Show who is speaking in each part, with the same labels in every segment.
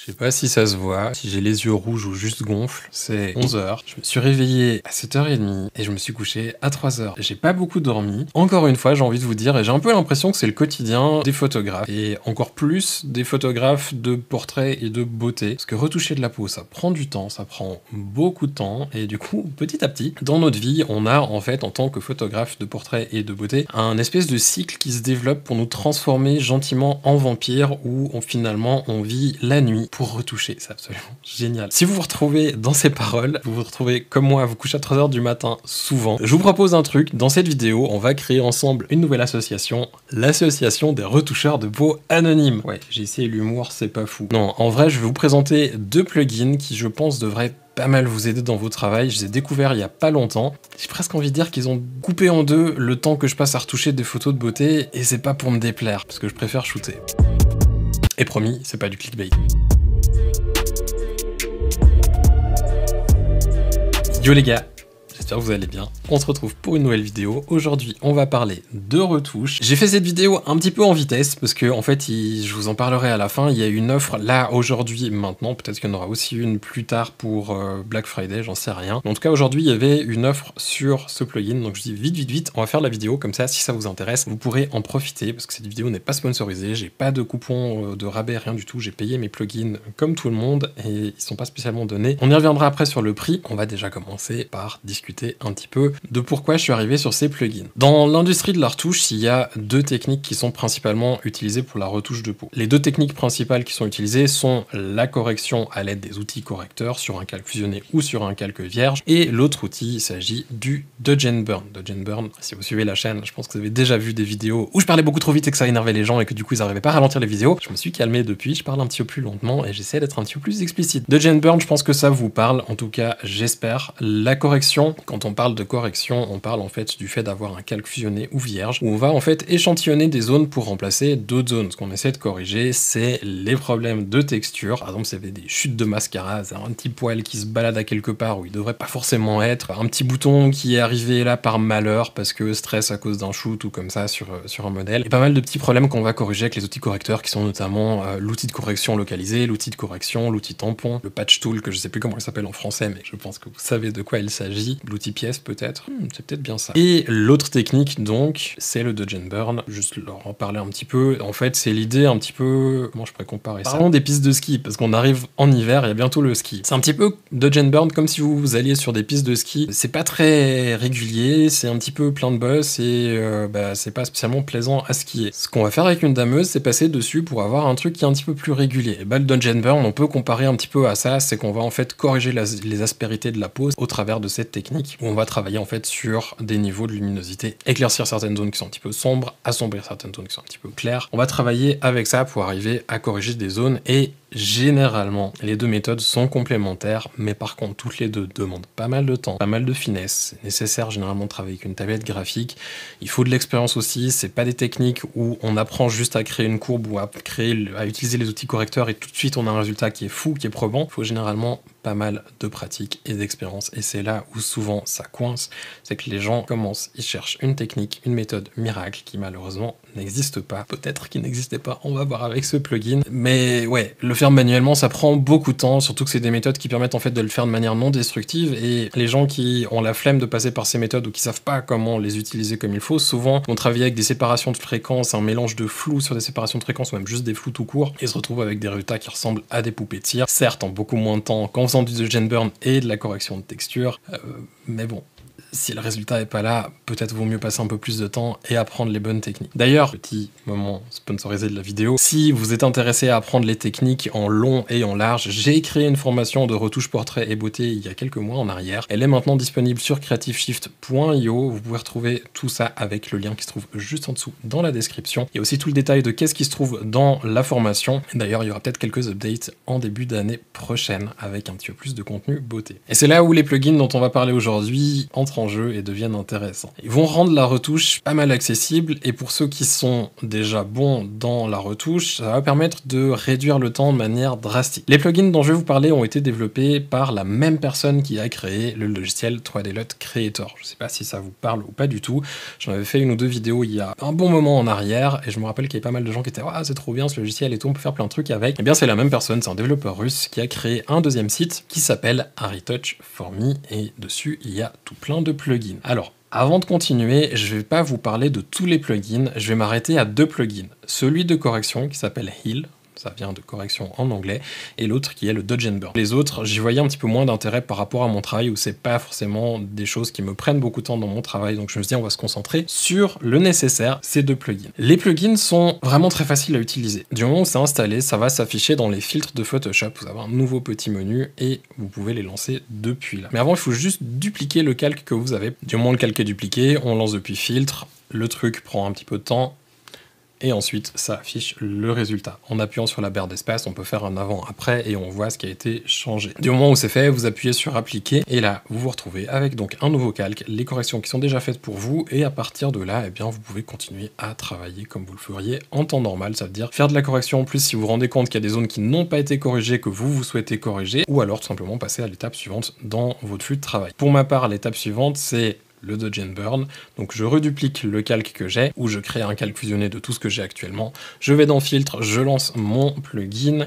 Speaker 1: Je sais pas si ça se voit, si j'ai les yeux rouges ou juste gonfle. C'est 11h. Je me suis réveillé à 7h30 et je me suis couché à 3h. J'ai pas beaucoup dormi. Encore une fois, j'ai envie de vous dire, et j'ai un peu l'impression que c'est le quotidien des photographes. Et encore plus des photographes de portraits et de beauté. Parce que retoucher de la peau, ça prend du temps, ça prend beaucoup de temps. Et du coup, petit à petit, dans notre vie, on a en fait, en tant que photographe de portraits et de beauté, un espèce de cycle qui se développe pour nous transformer gentiment en vampire où finalement on vit la nuit pour retoucher. C'est absolument génial. Si vous vous retrouvez dans ces paroles, vous vous retrouvez comme moi à vous coucher à 3h du matin souvent, je vous propose un truc. Dans cette vidéo, on va créer ensemble une nouvelle association, l'association des retoucheurs de peau anonymes. Ouais, j'ai essayé l'humour, c'est pas fou. Non, en vrai, je vais vous présenter 2 plugins qui, je pense, devraient pas mal vous aider dans vos travails. Je les ai découverts il y a pas longtemps. J'ai presque envie de dire qu'ils ont coupé en deux le temps que je passe à retoucher des photos de beauté, et c'est pas pour me déplaire, parce que je préfère shooter. Et promis, c'est pas du clickbait. Yo les gars, j'espère que vous allez bien. On se retrouve pour une nouvelle vidéo. Aujourd'hui, on va parler de retouches. J'ai fait cette vidéo un petit peu en vitesse parce que, en fait, je vous en parlerai à la fin. Il y a une offre là, aujourd'hui, maintenant. Peut-être qu'il y en aura aussi une plus tard pour Black Friday, j'en sais rien. Mais en tout cas, aujourd'hui, il y avait une offre sur ce plugin. Donc, je dis vite, on va faire la vidéo. Comme ça, si ça vous intéresse, vous pourrez en profiter parce que cette vidéo n'est pas sponsorisée. J'ai pas de coupon de rabais, rien du tout. J'ai payé mes plugins comme tout le monde et ils sont pas spécialement donnés. On y reviendra après sur le prix. On va déjà commencer par discuter un petit peu de pourquoi je suis arrivé sur ces plugins. Dans l'industrie de la retouche, il y a 2 techniques qui sont principalement utilisées pour la retouche de peau. Les 2 techniques principales qui sont utilisées sont la correction à l'aide des outils correcteurs sur un calque fusionné ou sur un calque vierge, et l'autre outil, il s'agit du Dodge and Burn. Dodge and Burn, si vous suivez la chaîne, je pense que vous avez déjà vu des vidéos où je parlais beaucoup trop vite et que ça énervait les gens et que du coup ils n'arrivaient pas à ralentir les vidéos. Je me suis calmé depuis, je parle un petit peu plus lentement et j'essaie d'être un petit peu plus explicite. Dodge and Burn, je pense que ça vous parle, en tout cas j'espère. La correction, quand on parle de correction, on parle en fait du fait d'avoir un calque fusionné ou vierge, où on va en fait échantillonner des zones pour remplacer d'autres zones. Ce qu'on essaie de corriger, c'est les problèmes de texture. Par exemple, si vous avez des chutes de mascara, c'est un petit poil qui se balade à quelque part où il devrait pas forcément être, un petit bouton qui est arrivé là par malheur parce que stress à cause d'un shoot ou comme ça sur un modèle, et pas mal de petits problèmes qu'on va corriger avec les outils correcteurs qui sont notamment l'outil de correction localisé, l'outil de correction, l'outil tampon, le patch tool que je sais plus comment il s'appelle en français, mais je pense que vous savez de quoi il s'agit, l'outil pièce peut-être, c'est peut-être bien ça. Et l'autre technique donc, c'est le Dodge and Burn. Juste leur en parler un petit peu. En fait, c'est l'idée un petit peu, comment je pourrais comparer ça? Parlons des pistes de ski, parce qu'on arrive en hiver, il y a bientôt le ski. C'est un petit peu Dodge and Burn comme si vous alliez sur des pistes de ski. C'est pas très régulier, c'est un petit peu plein de bosses et c'est pas spécialement plaisant à skier. Ce qu'on va faire avec une dameuse, c'est passer dessus pour avoir un truc qui est un petit peu plus régulier. Et le Dodge and Burn, on peut comparer un petit peu à ça, c'est qu'on va en fait corriger les aspérités de la peau au travers de cette technique où on va travailler en fait sur des niveaux de luminosité, éclaircir certaines zones qui sont un petit peu sombres, assombrir certaines zones qui sont un petit peu claires. On va travailler avec ça pour arriver à corriger des zones, et généralement, les 2 méthodes sont complémentaires, mais par contre, toutes les 2 demandent pas mal de temps, pas mal de finesse. C'est nécessaire généralement de travailler avec une tablette graphique. Il faut de l'expérience aussi, c'est pas des techniques où on apprend juste à créer une courbe ou à utiliser les outils correcteurs et tout de suite on a un résultat qui est fou, qui est probant. Il faut généralement pas mal de pratique et d'expérience, et c'est là où souvent ça coince, c'est que les gens commencent, ils cherchent une technique, une méthode miracle qui malheureusement n'existe pas. Peut-être qu'il n'existait pas, on va voir avec ce plugin. Mais ouais, le faire manuellement, ça prend beaucoup de temps, surtout que c'est des méthodes qui permettent en fait de le faire de manière non destructive, et les gens qui ont la flemme de passer par ces méthodes ou qui savent pas comment les utiliser comme il faut, souvent vont travailler avec des séparations de fréquences, un mélange de flou sur des séparations de fréquences ou même juste des flous tout court, et se retrouvent avec des résultats qui ressemblent à des poupées de cire, certes en beaucoup moins de temps qu'en faisant du Dodge and Burn et de la correction de texture, mais bon, si le résultat est pas là, peut-être vaut mieux passer un peu plus de temps et apprendre les bonnes techniques. D'ailleurs, petit moment sponsorisé de la vidéo, si vous êtes intéressé à apprendre les techniques en long et en large, j'ai créé une formation de retouche portrait et beauté il y a quelques mois en arrière. Elle est maintenant disponible sur creativeshift.io. Vous pouvez retrouver tout ça avec le lien qui se trouve juste en dessous dans la description. Il y a aussi tout le détail de qu'est-ce qui se trouve dans la formation. D'ailleurs, il y aura peut-être quelques updates en début d'année prochaine avec un petit peu plus de contenu beauté. Et c'est là où les plugins dont on va parler aujourd'hui entrent en jeu et deviennent intéressants. Ils vont rendre la retouche pas mal accessible, et pour ceux qui sont déjà bons dans la retouche, ça va permettre de réduire le temps de manière drastique. Les plugins dont je vais vous parler ont été développés par la même personne qui a créé le logiciel 3D LUT Creator. Je sais pas si ça vous parle ou pas du tout. J'en avais fait une ou deux vidéos il y a un bon moment en arrière, et je me rappelle qu'il y avait pas mal de gens qui étaient « Ah, c'est trop bien ce logiciel et tout, on peut faire plein de trucs avec ». Eh bien, c'est la même personne, c'est un développeur russe qui a créé un deuxième site qui s'appelle ARRITouch for Me, et dessus, il y a tout plein de plugins. Alors, avant de continuer, je vais pas vous parler de tous les plugins, je vais m'arrêter à deux plugins. Celui de correction qui s'appelle Heal, ça vient de correction en anglais, et l'autre qui est le Dodge and Burn. Les autres, j'y voyais un petit peu moins d'intérêt par rapport à mon travail, où c'est pas forcément des choses qui me prennent beaucoup de temps dans mon travail, donc je me suis dit on va se concentrer sur le nécessaire, ces deux plugins. Les plugins sont vraiment très faciles à utiliser. Du moment où c'est installé, ça va s'afficher dans les filtres de Photoshop, vous avez un nouveau petit menu et vous pouvez les lancer depuis là. Mais avant, il faut juste dupliquer le calque que vous avez. Du moment où le calque est dupliqué, on lance depuis filtre, le truc prend un petit peu de temps, et ensuite ça affiche le résultat. En appuyant sur la barre d'espace, on peut faire un avant-après et on voit ce qui a été changé. Du moment où c'est fait, vous appuyez sur appliquer et là vous vous retrouvez avec donc un nouveau calque, les corrections qui sont déjà faites pour vous, et à partir de là, eh bien, vous pouvez continuer à travailler comme vous le feriez en temps normal, ça veut dire faire de la correction en plus si vous vous rendez compte qu'il y a des zones qui n'ont pas été corrigées, que vous souhaitez corriger, ou alors tout simplement passer à l'étape suivante dans votre flux de travail. Pour ma part, l'étape suivante, c'est le Dodge and Burn, donc je reduplique le calque que j'ai, ou je crée un calque fusionné de tout ce que j'ai actuellement, je vais dans filtre, je lance mon plugin,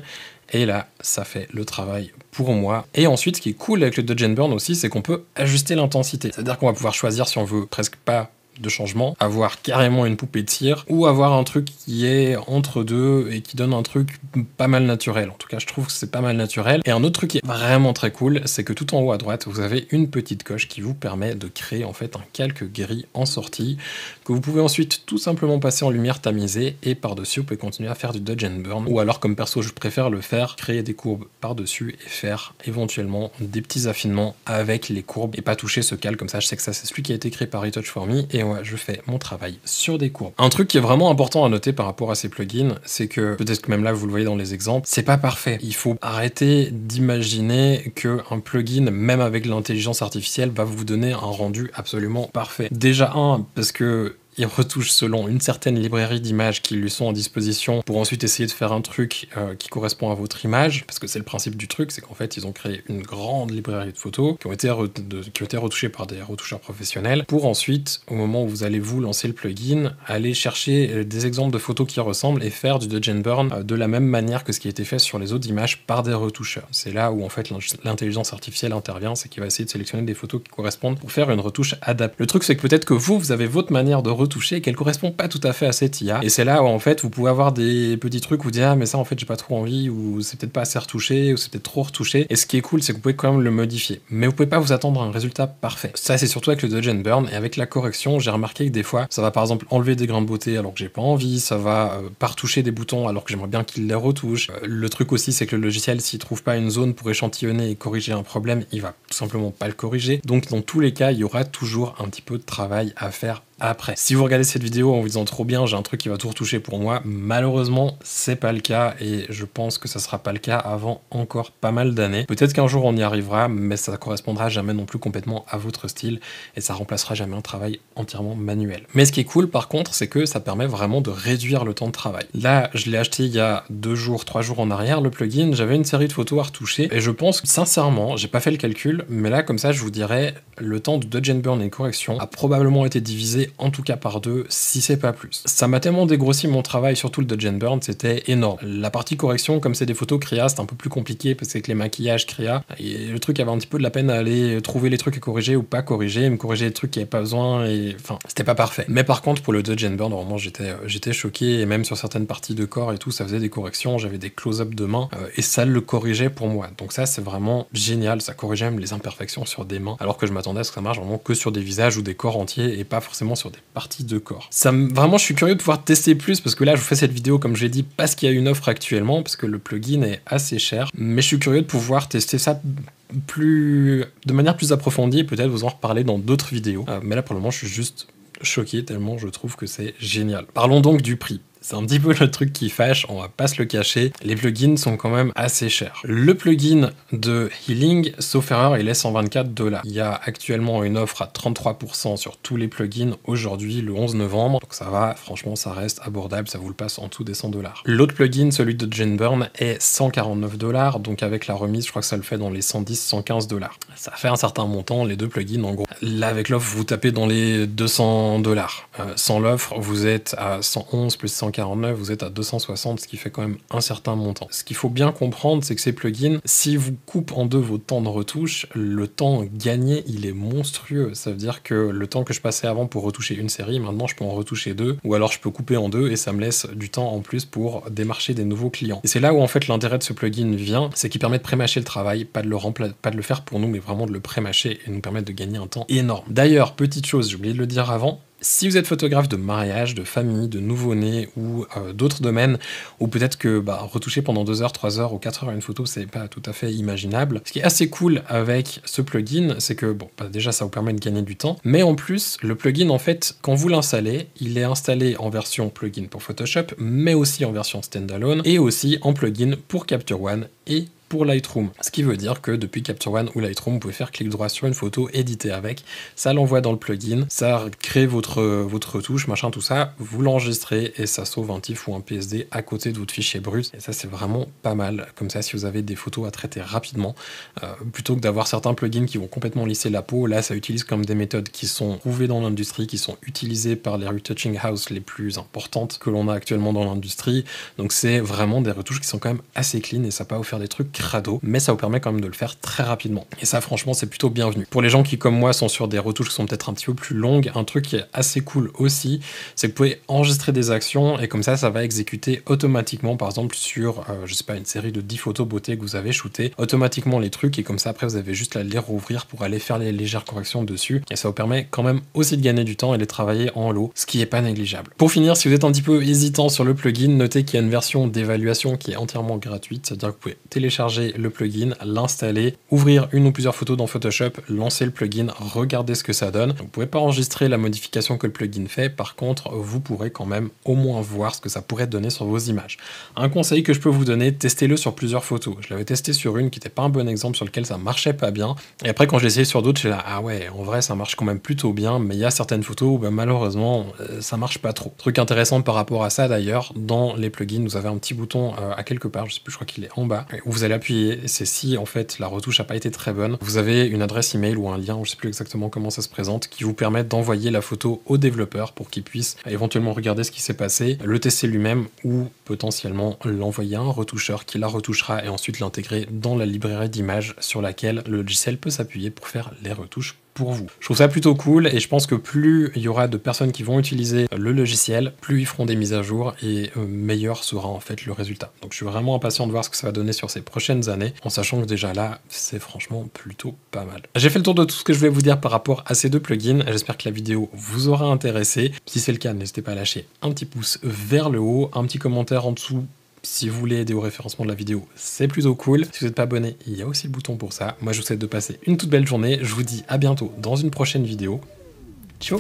Speaker 1: et là, ça fait le travail pour moi. Et ensuite, ce qui est cool avec le Dodge and Burn aussi, c'est qu'on peut ajuster l'intensité. C'est-à-dire qu'on va pouvoir choisir si on veut presque pas de changement, avoir carrément une poupée de cire, ou avoir un truc qui est entre deux et qui donne un truc pas mal naturel. En tout cas, je trouve que c'est pas mal naturel. Et un autre truc qui est vraiment très cool, c'est que tout en haut à droite, vous avez une petite coche qui vous permet de créer en fait un calque gris en sortie, que vous pouvez ensuite tout simplement passer en lumière tamisée, et par-dessus, vous pouvez continuer à faire du Dodge and Burn, ou alors comme perso je préfère le faire, créer des courbes par-dessus et faire éventuellement des petits affinements avec les courbes, et pas toucher ce calque. Comme ça, je sais que ça c'est celui qui a été créé par ARRITouch for Me, et ouais, je fais mon travail sur des courbes. Un truc qui est vraiment important à noter par rapport à ces plugins, c'est que, peut-être que même là vous le voyez dans les exemples, c'est pas parfait. Il faut arrêter d'imaginer qu'un plugin, même avec l'intelligence artificielle, va vous donner un rendu absolument parfait. Déjà parce que il retouche selon une certaine librairie d'images qui lui sont à disposition pour ensuite essayer de faire un truc qui correspond à votre image, parce que c'est le principe du truc, c'est qu'en fait ils ont créé une grande librairie de photos qui ont été retouchées par des retoucheurs professionnels, pour ensuite, au moment où vous allez vous lancer le plugin, aller chercher des exemples de photos qui ressemblent et faire du Dodge and Burn de la même manière que ce qui a été fait sur les autres images par des retoucheurs. C'est là où en fait l'intelligence artificielle intervient, c'est qu'il va essayer de sélectionner des photos qui correspondent pour faire une retouche adaptée. Le truc c'est que peut-être que vous avez votre manière de retoucher et qu'elle correspond pas tout à fait à cette IA, et c'est là où en fait vous pouvez avoir des petits trucs où vous dites ah mais ça en fait j'ai pas trop envie, ou c'est peut-être pas assez retouché, ou c'est peut-être trop retouché, et ce qui est cool c'est que vous pouvez quand même le modifier, mais vous pouvez pas vous attendre à un résultat parfait. Ça c'est surtout avec le Dodge and Burn, et avec la correction j'ai remarqué que des fois ça va par exemple enlever des grains de beauté alors que j'ai pas envie, ça va pas retoucher des boutons alors que j'aimerais bien qu'il les retouche. Le truc aussi c'est que le logiciel, s'il trouve pas une zone pour échantillonner et corriger un problème, il va tout simplement pas le corriger, donc dans tous les cas il y aura toujours un petit peu de travail à faire après. Si vous regardez cette vidéo en vous disant trop bien, j'ai un truc qui va tout retoucher pour moi, malheureusement c'est pas le cas, et je pense que ça sera pas le cas avant encore pas mal d'années. Peut-être qu'un jour on y arrivera, mais ça correspondra jamais non plus complètement à votre style, et ça remplacera jamais un travail entièrement manuel. Mais ce qui est cool par contre, c'est que ça permet vraiment de réduire le temps de travail. Là, je l'ai acheté il y a 2 jours, 3 jours en arrière, le plugin, j'avais une série de photos à retoucher, et je pense sincèrement, j'ai pas fait le calcul, mais là comme ça je vous dirais, le temps de Dodge and Burn et correction a probablement été divisé en tout cas par 2, si c'est pas plus. Ça m'a tellement dégrossi mon travail, surtout le Dodge and Burn, c'était énorme. La partie correction, comme c'est des photos créa, c'est un peu plus compliqué parce que avec les maquillages créa, et le truc avait un petit peu de la peine à aller trouver les trucs à corriger ou pas corriger, me corriger les trucs qui avaient pas besoin, et enfin, c'était pas parfait. Mais par contre, pour le Dodge and Burn, vraiment, j'étais choqué, et même sur certaines parties de corps et tout, ça faisait des corrections, j'avais des close-up de mains, et ça le corrigeait pour moi. Donc ça, c'est vraiment génial, ça corrigeait même les imperfections sur des mains, alors que je m'attendais à ce que ça marche vraiment que sur des visages ou des corps entiers, et pas forcément sur des parties de corps. Vraiment, je suis curieux de pouvoir tester plus, parce que là, je vous fais cette vidéo, comme j'ai dit, parce qu'il y a une offre actuellement, parce que le plugin est assez cher, mais je suis curieux de pouvoir tester ça de manière plus approfondie, et peut-être vous en reparler dans d'autres vidéos. Mais là, pour le moment, je suis juste choqué tellement je trouve que c'est génial. Parlons donc du prix. C'est un petit peu le truc qui fâche, on va pas se le cacher. Les plugins sont quand même assez chers. Le plugin de Healing, sauf erreur, il est 124 $. Il y a actuellement une offre à 33% sur tous les plugins aujourd'hui, le 11 novembre. Donc ça va, franchement, ça reste abordable, ça vous le passe en dessous des 100 $. L'autre plugin, celui de Genburn, est 149 $. Donc avec la remise, je crois que ça le fait dans les 110-115 $. Ça fait un certain montant, les deux plugins, en gros. Là, avec l'offre, vous tapez dans les 200 $. Sans l'offre, vous êtes à 111 plus 149, vous êtes à 260, ce qui fait quand même un certain montant. Ce qu'il faut bien comprendre, c'est que ces plugins, si vous coupent en deux vos temps de retouche, le temps gagné, il est monstrueux. Ça veut dire que le temps que je passais avant pour retoucher une série, maintenant je peux en retoucher deux, ou alors je peux couper en deux et ça me laisse du temps en plus pour démarcher des nouveaux clients. Et c'est là où en fait l'intérêt de ce plugin vient, c'est qu'il permet de pré-mâcher le travail, pas de le faire pour nous, mais vraiment de le pré-mâcher et nous permettre de gagner un temps énorme. D'ailleurs, petite chose, j'ai oublié de le dire avant, si vous êtes photographe de mariage, de famille, de nouveau-né ou d'autres domaines, ou peut-être que retoucher pendant 2 heures, 3 heures ou 4 heures une photo, c'est pas tout à fait imaginable. Ce qui est assez cool avec ce plugin, c'est que déjà ça vous permet de gagner du temps, mais en plus, le plugin en fait, quand vous l'installez, il est installé en version plugin pour Photoshop, mais aussi en version standalone, et aussi en plugin pour Capture One et pour Lightroom. Ce qui veut dire que depuis Capture One ou Lightroom, vous pouvez faire clic droit sur une photo, éditer avec, ça l'envoie dans le plugin, ça crée votre retouche, machin, tout ça, vous l'enregistrez et ça sauve un TIFF ou un PSD à côté de votre fichier brut. Et ça, c'est vraiment pas mal. Comme ça, si vous avez des photos à traiter rapidement, plutôt que d'avoir certains plugins qui vont complètement lisser la peau, là, ça utilise comme des méthodes qui sont prouvées dans l'industrie, qui sont utilisées par les retouching house les plus importantes que l'on a actuellement dans l'industrie. Donc, c'est vraiment des retouches qui sont quand même assez clean et ça va pas vous faire des trucs crado, mais ça vous permet quand même de le faire très rapidement. Et ça, franchement, c'est plutôt bienvenu. Pour les gens qui, comme moi, sont sur des retouches qui sont peut-être un petit peu plus longues, un truc qui est assez cool aussi, c'est que vous pouvez enregistrer des actions et comme ça va exécuter automatiquement, par exemple, sur, je sais pas, une série de 10 photos beauté que vous avez shootées, automatiquement les trucs et comme ça, après, vous avez juste à les rouvrir pour aller faire les légères corrections dessus. Et ça vous permet quand même aussi de gagner du temps et de travailler en lot, ce qui est pas négligeable. Pour finir, si vous êtes un petit peu hésitant sur le plugin, notez qu'il y a une version d'évaluation qui est entièrement gratuite, c'est-à-dire que vous pouvez télécharger le plugin, l'installer, ouvrir une ou plusieurs photos dans Photoshop, lancer le plugin, regarder ce que ça donne. Vous ne pouvez pas enregistrer la modification que le plugin fait, par contre, vous pourrez quand même au moins voir ce que ça pourrait donner sur vos images. Un conseil que je peux vous donner, testez-le sur plusieurs photos. Je l'avais testé sur une qui n'était pas un bon exemple, sur lequel ça marchait pas bien, et après quand j'ai essayé sur d'autres, j'ai là, ah ouais, en vrai ça marche quand même plutôt bien, mais il y a certaines photos où malheureusement ça marche pas trop. Truc intéressant par rapport à ça d'ailleurs, dans les plugins, vous avez un petit bouton à quelque part, je sais plus, je crois qu'il est en bas, où vous allez appuyer, c'est si en fait la retouche n'a pas été très bonne, vous avez une adresse email ou un lien, je sais plus exactement comment ça se présente, qui vous permet d'envoyer la photo au développeur pour qu'il puisse éventuellement regarder ce qui s'est passé, le tester lui-même ou potentiellement l'envoyer à un retoucheur qui la retouchera et ensuite l'intégrer dans la librairie d'images sur laquelle le logiciel peut s'appuyer pour faire les retouches pour vous. Je trouve ça plutôt cool et je pense que plus il y aura de personnes qui vont utiliser le logiciel, plus ils feront des mises à jour et meilleur sera en fait le résultat. Donc je suis vraiment impatient de voir ce que ça va donner sur ces prochaines années, en sachant que déjà là, c'est franchement plutôt pas mal. J'ai fait le tour de tout ce que je voulais vous dire par rapport à ces deux plugins. J'espère que la vidéo vous aura intéressé. Si c'est le cas, n'hésitez pas à lâcher un petit pouce vers le haut, un petit commentaire en dessous. Si vous voulez aider au référencement de la vidéo, c'est plutôt cool. Si vous n'êtes pas abonné, il y a aussi le bouton pour ça. Moi, je vous souhaite de passer une toute belle journée. Je vous dis à bientôt dans une prochaine vidéo. Ciao!